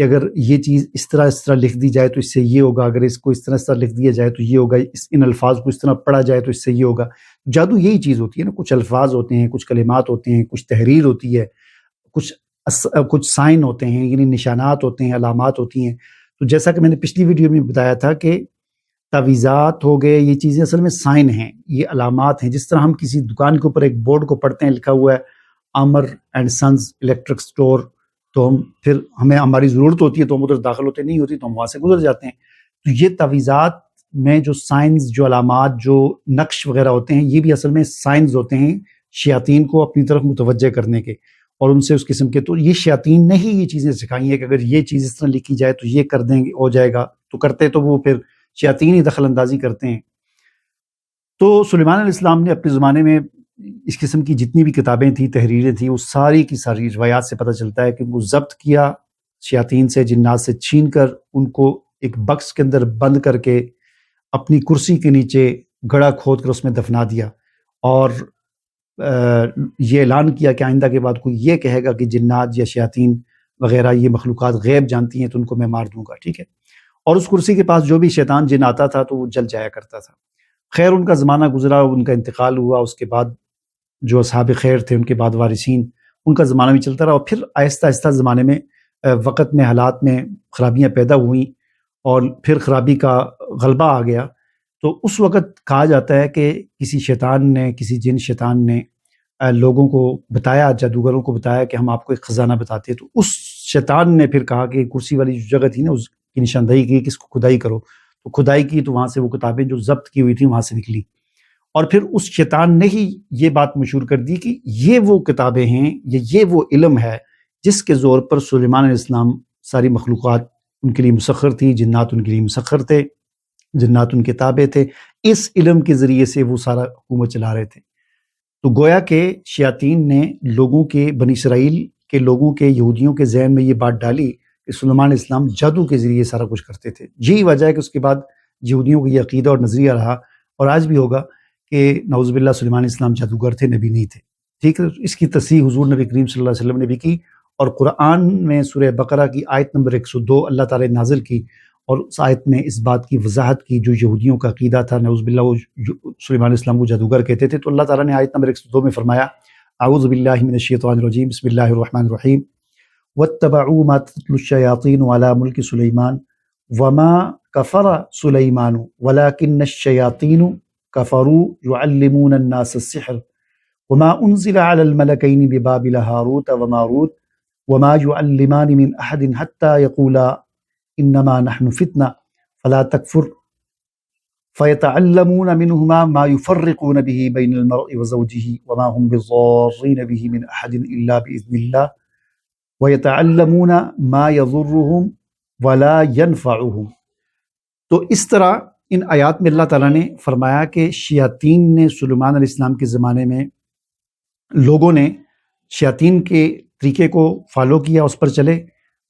کہ اگر یہ چیز اس طرح لکھ دی جائے تو اس سے یہ ہوگا، اگر اس کو اس طرح لکھ دیا جائے تو یہ ہوگا، ان الفاظ کو اس طرح پڑھا جائے تو اس سے یہ ہوگا۔ جادو یہی چیز ہوتی ہے نا، کچھ الفاظ ہوتے ہیں، کچھ کلمات ہوتے ہیں، کچھ تحریر ہوتی ہے، کچھ سائن ہوتے ہیں، یعنی نشانات ہوتے ہیں، علامات ہوتی ہیں۔ تو جیسا کہ میں نے پچھلی ویڈیو میں بتایا تھا کہ تعویذات ہو گئے، یہ چیزیں اصل میں سائن ہیں، یہ علامات ہیں۔ جس طرح ہم کسی دکان کے اوپر ایک بورڈ کو پڑھتے ہیں، لکھا ہوا ہے عامر اینڈ سنز الیکٹرک سٹور، تو پھر ہمیں ہماری ضرورت ہوتی ہے تو ہم ادھر داخل ہوتے نہیں ہوتی تو ہم وہاں سے گزر جاتے ہیں۔ تو یہ تعویذات میں جو سائنز، جو علامات، جو نقش وغیرہ ہوتے ہیں، یہ بھی اصل میں سائنز ہوتے ہیں شیاطین کو اپنی طرف متوجہ کرنے کے، اور ان سے اس قسم کے۔ تو یہ شیاطین نے ہی یہ چیزیں سکھائی ہیں کہ اگر یہ چیز اس طرح لکھی جائے تو یہ کر دیں گے، ہو جائے گا، تو کرتے تو وہ پھر شیاطین ہی دخل اندازی کرتے ہیں۔ تو سلیمان علیہ السلام نے اپنے زمانے میں اس قسم کی جتنی بھی کتابیں تھیں، تحریریں تھیں، وہ ساری کی ساری روایات سے پتہ چلتا ہے کہ وہ ضبط کیا شیاطین سے، جنات سے چھین کر ان کو ایک بکس کے اندر بند کر کے اپنی کرسی کے نیچے گڑھا کھود کر اس میں دفنا دیا، اور یہ اعلان کیا کہ آئندہ کے بعد کوئی یہ کہے گا کہ جنات یا شیاطین وغیرہ یہ مخلوقات غیب جانتی ہیں تو ان کو میں مار دوں گا، ٹھیک ہے۔ اور اس کرسی کے پاس جو بھی شیطان جن آتا تھا تو وہ جل جایا کرتا تھا۔ خیر ان کا زمانہ گزرا، ان کا انتقال ہوا، اس کے بعد جو اصحاب خیر تھے، ان کے بعد وارثین، ان کا زمانہ بھی چلتا رہا، اور پھر آہستہ آہستہ زمانے میں وقت میں حالات میں خرابیاں پیدا ہوئیں اور پھر خرابی کا غلبہ آ گیا۔ تو اس وقت کہا جاتا ہے کہ کسی شیطان نے، کسی جن شیطان نے لوگوں کو بتایا، جادوگروں کو بتایا کہ ہم آپ کو ایک خزانہ بتاتے ہیں۔ تو اس شیطان نے پھر کہا کہ کرسی والی جو جگہ تھی نا، اس کی نشاندہی کی کہ اس کو کھدائی کرو، تو کھدائی کی تو وہاں سے وہ کتابیں جو ضبط کی ہوئی تھیں وہاں سے نکلی، اور پھر اس شیطان نے ہی یہ بات مشہور کر دی کہ یہ وہ کتابیں ہیں، یہ وہ علم ہے جس کے زور پر سلیمان علیہ السلام ساری مخلوقات ان کے لیے مسخر تھی، جنات ان کے لیے مسخر تھے، جنات ان کے تابع تھے، اس علم کے ذریعے سے وہ سارا حکومت چلا رہے تھے۔ تو گویا کہ شیاطین نے لوگوں کے، بنی اسرائیل کے لوگوں کے، یہودیوں کے ذہن میں یہ بات ڈالی کہ سلیمان علیہ السلام جادو کے ذریعے سارا کچھ کرتے تھے۔ یہی وجہ ہے کہ اس کے بعد یہودیوں کو یہ عقیدہ اور نظریہ رہا، اور آج بھی ہوگا، کہ نعوذ باللہ سلیمان علیہ السلام جادوگر تھے، نبی نہیں تھے، ٹھیک ہے۔ اس کی تصحیح حضور نبی کریم صلی اللہ علیہ وسلم نے بھی کی، اور قرآن میں سورہ بقرہ کی آیت نمبر 102 اللہ تعالیٰ نے نازل کی، اور اس آیت میں اس بات کی وضاحت کی جو یہودیوں کا عقیدہ تھا، نعوذ باللہ وہ سلیمان علیہ السلام کو جادوگر کہتے تھے۔ تو اللہ تعالیٰ نے آیت نمبر 102 میں فرمایا، اعوذ باللہ من الشیطان الرجیم، بسم اللہ الرحمن الرحیم، واتبعوا ما تتلو الشیاطین علی ملک سلیمان وما کفر سلیمان ولکن الشیاطین کفروا يعلمون الناس السحر وما انزل على الملكين ببابل هاروت وماروت وما يعلمان من احد حتى يقولا انما نحن فتنة فلا تكفر فيتعلمون منهما ما يفرقون به بين المرء وزوجه وما هم بضارين به من احد الا باذن الله ويتعلمون ما يضرهم ولا ينفعهم۔ تو اس طرح ان آیات میں اللہ تعالیٰ نے فرمایا کہ شیاطین نے سلیمان علیہ السلام کے زمانے میں، لوگوں نے شیاطین کے طریقے کو فالو کیا، اس پر چلے۔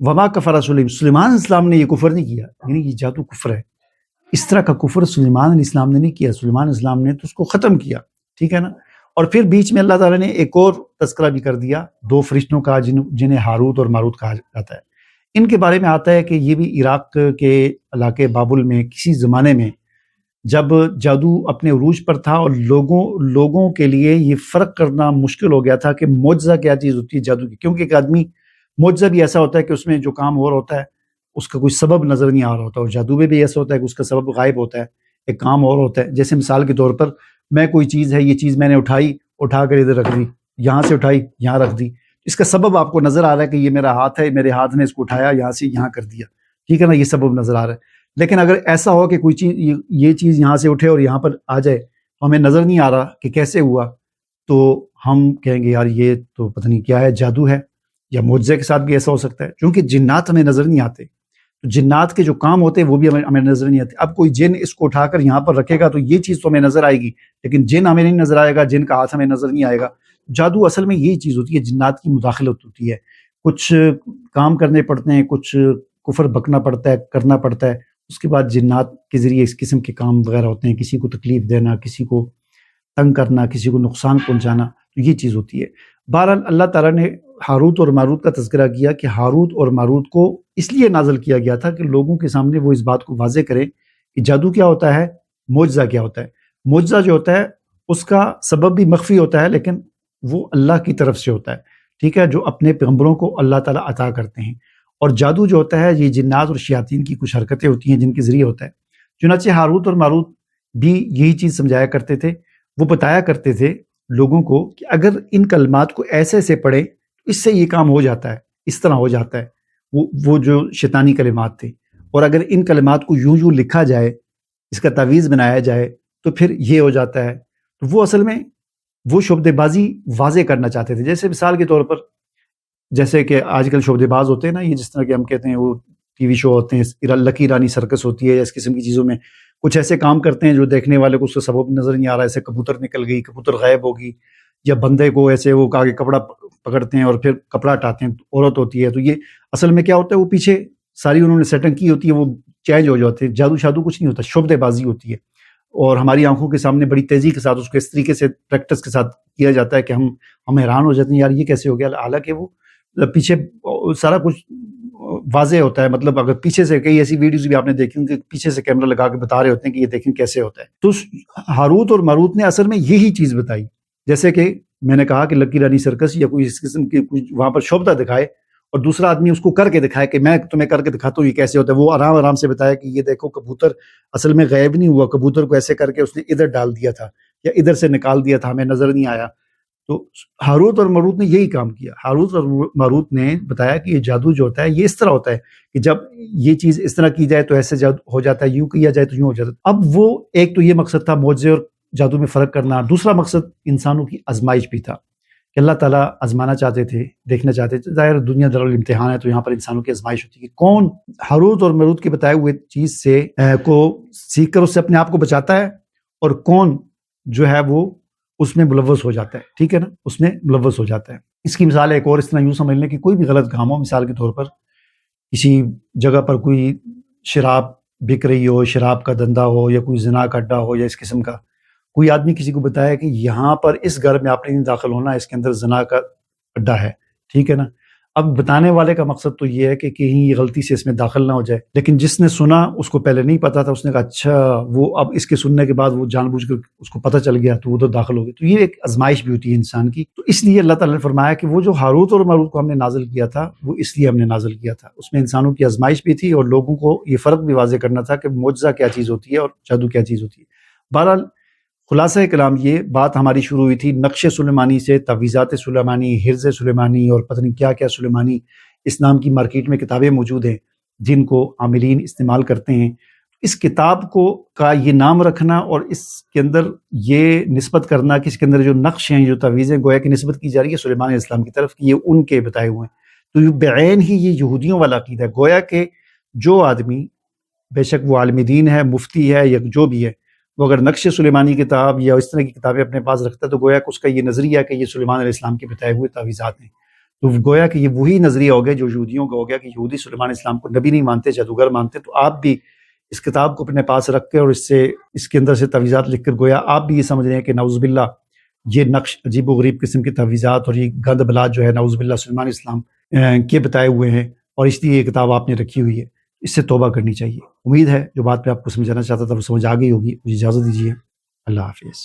وما کفر سلیمان علیہ السلام نے یہ کفر نہیں کیا، یعنی یہ جادو کفر ہے، اس طرح کا کفر سلیمان علیہ السلام نے نہیں کیا، سلیمان علیہ السلام نے تو اس کو ختم کیا، ٹھیک ہے نا۔ اور پھر بیچ میں اللہ تعالیٰ نے ایک اور تذکرہ بھی کر دیا، دو فرشتوں کا جنہیں ہاروت اور ماروت کہا جاتا ہے۔ ان کے بارے میں آتا ہے کہ یہ بھی عراق کے علاقے بابل میں کسی زمانے میں جب جادو اپنے عروج پر تھا، اور لوگوں کے لیے یہ فرق کرنا مشکل ہو گیا تھا کہ معجزہ کیا چیز ہوتی ہے جادو کی، کیونکہ ایک آدمی معجزہ بھی ایسا ہوتا ہے کہ اس میں جو کام اور ہوتا ہے اس کا کوئی سبب نظر نہیں آ رہا ہوتا، اور جادو میں بھی ایسا ہوتا ہے کہ اس کا سبب غائب ہوتا ہے، ایک کام اور ہوتا ہے۔ جیسے مثال کے طور پر میں کوئی چیز ہے، یہ چیز میں نے اٹھا کر ادھر رکھ دی، یہاں سے اٹھائی یہاں رکھ دی، اس کا سبب آپ کو نظر آ رہا ہے کہ یہ میرا ہاتھ ہے، میرے ہاتھ نے اس کو اٹھایا یہاں سے یہاں کر دیا، ٹھیک ہے نا، یہ سبب نظر آ رہا ہے۔ لیکن اگر ایسا ہو کہ کوئی چیز، یہ چیز یہاں سے اٹھے اور یہاں پر آ جائے، ہمیں نظر نہیں آ رہا کہ کیسے ہوا، تو ہم کہیں گے یار یہ تو پتہ نہیں کیا ہے، جادو ہے۔ یا معجزے کے ساتھ بھی ایسا ہو سکتا ہے، کیونکہ جنات ہمیں نظر نہیں آتے، تو جنات کے جو کام ہوتے ہیں وہ بھی ہمیں نظر نہیں آتے۔ اب کوئی جن اس کو اٹھا کر یہاں پر رکھے گا تو یہ چیز تو ہمیں نظر آئے گی، لیکن جن ہمیں نہیں نظر آئے گا، جن کا ہاتھ ہمیں نظر نہیں آئے گا۔ جادو اصل میں یہی چیز ہوتی ہے، جنات کی مداخلت ہوتی ہے، کچھ کام کرنے پڑتے ہیں، کچھ کفر بکنا پڑتا ہے، کرنا پڑتا ہے، اس کے بعد جنات کے ذریعے اس قسم کے کام وغیرہ ہوتے ہیں، کسی کو تکلیف دینا، کسی کو تنگ کرنا، کسی کو نقصان پہنچانا، تو یہ چیز ہوتی ہے۔ بہرحال اللہ تعالیٰ نے ہاروت اور ماروت کا تذکرہ کیا کہ ہاروت اور ماروت کو اس لیے نازل کیا گیا تھا کہ لوگوں کے سامنے وہ اس بات کو واضح کریں کہ جادو کیا ہوتا ہے، معجزہ کیا ہوتا ہے۔ معجزہ جو ہوتا ہے اس کا سبب بھی مخفی ہوتا ہے، لیکن وہ اللہ کی طرف سے ہوتا ہے، ٹھیک ہے، جو اپنے پیغمبروں کو اللہ تعالیٰ عطا کرتے ہیں۔ اور جادو جو ہوتا ہے یہ جنات اور شیاطین کی کچھ حرکتیں ہوتی ہیں جن کے ذریعے ہوتا ہے۔ چنانچہ ہاروت اور ماروت بھی یہی چیز سمجھایا کرتے تھے، وہ بتایا کرتے تھے لوگوں کو کہ اگر ان کلمات کو ایسے ایسے پڑھیں تو اس سے یہ کام ہو جاتا ہے، اس طرح ہو جاتا ہے، وہ جو شیطانی کلمات تھے۔ اور اگر ان کلمات کو یوں یوں لکھا جائے، اس کا تعویذ بنایا جائے تو پھر یہ ہو جاتا ہے۔ تو وہ اصل میں وہ شعبدے بازی واضح کرنا چاہتے تھے۔ جیسے مثال کے طور پر جیسے کہ آج کل شعبدے باز ہوتے ہیں نا، یہ جس طرح کہ ہم کہتے ہیں وہ ٹی وی شو ہوتے ہیں، لکی رانی سرکس ہوتی ہے، یا اس قسم کی چیزوں میں کچھ ایسے کام کرتے ہیں جو دیکھنے والے کو اس کا سبب نظر نہیں آ رہا ہے، ایسے کبوتر نکل گئی، کبوتر غائب ہوگی، یا بندے کو ایسے وہ آگے کپڑا پکڑتے ہیں اور پھر کپڑا ہٹاتے ہیں، عورت ہوتی ہے۔ تو یہ اصل میں کیا ہوتا ہے، وہ پیچھے ساری انہوں نے سیٹنگ کی ہوتی ہے، وہ چینج ہو جاتے ہیں۔ جادو شادو کچھ نہیں ہوتا، شعبدے بازی ہوتی ہے، اور ہماری آنکھوں کے سامنے بڑی تیزی کے ساتھ اس کو اس طریقے سے پریکٹس کے ساتھ کیا جاتا ہے کہ ہم حیران ہو جاتے ہیں، یار یہ کیسے ہو گیا، حالانکہ وہ پیچھے سارا کچھ واضح ہوتا ہے۔ مطلب اگر پیچھے سے کئی ایسی ویڈیوز بھی آپ نے دیکھی کہ پیچھے سے کیمرہ لگا کے بتا رہے ہوتے ہیں کہ یہ دیکھیں کیسے ہوتا ہے۔ تو ہاروت اور ماروت نے اصل میں یہی چیز بتائی، جیسے کہ میں نے کہا کہ لکی رانی سرکس یا کوئی اس قسم کی کچھ وہاں پر شعبدہ دکھائے اور دوسرا آدمی اس کو کر کے دکھائے کہ میں تمہیں کر کے دکھاتا ہوں یہ کیسے ہوتا ہے۔ وہ آرام آرام سے بتایا کہ یہ دیکھو کبوتر اصل میں غائب نہیں ہوا، کبوتر کو ایسے کر کے اس نے ادھر ڈال دیا تھا یا ادھر سے نکال دیا تھا، ہمیں نظر نہیں آیا۔ تو ہاروت اور ماروت نے یہی کام کیا۔ ہاروت اور ماروت نے بتایا کہ یہ جادو جو ہوتا ہے یہ اس طرح ہوتا ہے کہ جب یہ چیز اس طرح کی جائے تو ایسے جادو ہو جاتا ہے، یوں کیا جائے تو یوں ہو جاتا ہے۔ اب وہ ایک تو یہ مقصد تھا معجزے اور جادو میں فرق کرنا، دوسرا مقصد انسانوں کی آزمائش بھی تھا کہ اللہ تعالیٰ آزمانا چاہتے تھے، دیکھنا چاہتے تھے۔ ظاہر دنیا دارالامتحان ہے، تو یہاں پر انسانوں کی آزمائش ہوتی ہے کہ کون ہاروت اور ماروت کے بتائے ہوئے چیز سے کو سیکھ کر اس سے اپنے آپ کو بچاتا ہے، اور کون جو ہے وہ اس میں ملوث ہو جاتا ہے، ٹھیک ہے نا، اس میں ملوث ہو جاتا ہے۔ اس کی مثال ایک اور اس طرح یوں سمجھ لیں کہ کوئی بھی غلط کام ہو، مثال کے طور پر کسی جگہ پر کوئی شراب بک رہی ہو، شراب کا دھندا ہو، یا کوئی زنا کا اڈا ہو، یا اس قسم کا کوئی آدمی کسی کو بتایا کہ یہاں پر اس گھر میں آپ نے نہیں داخل ہونا، اس کے اندر زنا کا اڈا ہے، ٹھیک ہے نا۔ اب بتانے والے کا مقصد تو یہ ہے کہ کہیں یہ غلطی سے اس میں داخل نہ ہو جائے، لیکن جس نے سنا اس کو پہلے نہیں پتا تھا، اس نے کہا اچھا، وہ اب اس کے سننے کے بعد وہ جان بوجھ کر اس کو پتہ چل گیا تو وہ تو داخل ہو گئی۔ تو یہ ایک آزمائش بھی ہوتی ہے انسان کی۔ تو اس لیے اللہ تعالیٰ نے فرمایا کہ وہ جو ہاروت اور ماروت کو ہم نے نازل کیا تھا وہ اس لیے ہم نے نازل کیا تھا، اس میں انسانوں کی آزمائش بھی تھی اور لوگوں کو یہ فرق بھی واضح کرنا تھا کہ معجزہ کیا چیز ہوتی ہے اور جادو کیا چیز ہوتی ہے۔ بہرحال خلاصہ کلام یہ بات ہماری شروع ہوئی تھی نقش سلیمانی سے، تعویذات سلیمانی، حرز سلیمانی، اور پتہ نہیں کیا کیا سلیمانی۔ اس نام کی مارکیٹ میں کتابیں موجود ہیں جن کو عاملین استعمال کرتے ہیں۔ اس کتاب کو کا یہ نام رکھنا اور اس کے اندر یہ نسبت کرنا کہ اس کے اندر جو نقش ہیں، جو تعویذیں گویا کی نسبت کی جا رہی ہے سلیمان علیہ السلام کی طرف کہ یہ ان کے بتائے ہوئے ہیں، تو یہ بعین ہی یہ یہودیوں والا عقیدہ ہے۔ گویا کہ جو آدمی بے شک وہ عالم دین ہے، مفتی ہے، یا جو بھی ہے، وہ اگر نقش سلیمانی کتاب یا اس طرح کی کتابیں اپنے پاس رکھتا ہے تو گویا کہ اس کا یہ نظریہ ہے کہ یہ سلیمان علیہ السلام کے بتائے ہوئے تعویذات ہیں۔ تو گویا کہ یہ وہی نظریہ ہو گیا جو یہودیوں کا ہو گیا کہ یہودی سلیمان علیہ السلام کو نبی نہیں مانتے، جادوگر مانتے۔ تو آپ بھی اس کتاب کو اپنے پاس رکھ کے اور اس کے اندر سے تعویذات لکھ کر گویا آپ بھی یہ سمجھ رہے ہیں کہ نعوذ باللہ یہ نقش عجیب و غریب قسم کی تعویذات اور یہ گند بلاد جو ہے نعوذ باللہ سلیمان علیہ السلام کے بتائے ہوئے ہیں، اور اس لیے یہ کتاب آپ نے رکھی ہوئی ہے۔ اس سے توبہ کرنی چاہیے۔ امید ہے جو بات میں آپ کو سمجھانا چاہتا تھا وہ سمجھ آ گئی ہوگی۔ مجھے اجازت دیجیے، اللہ حافظ۔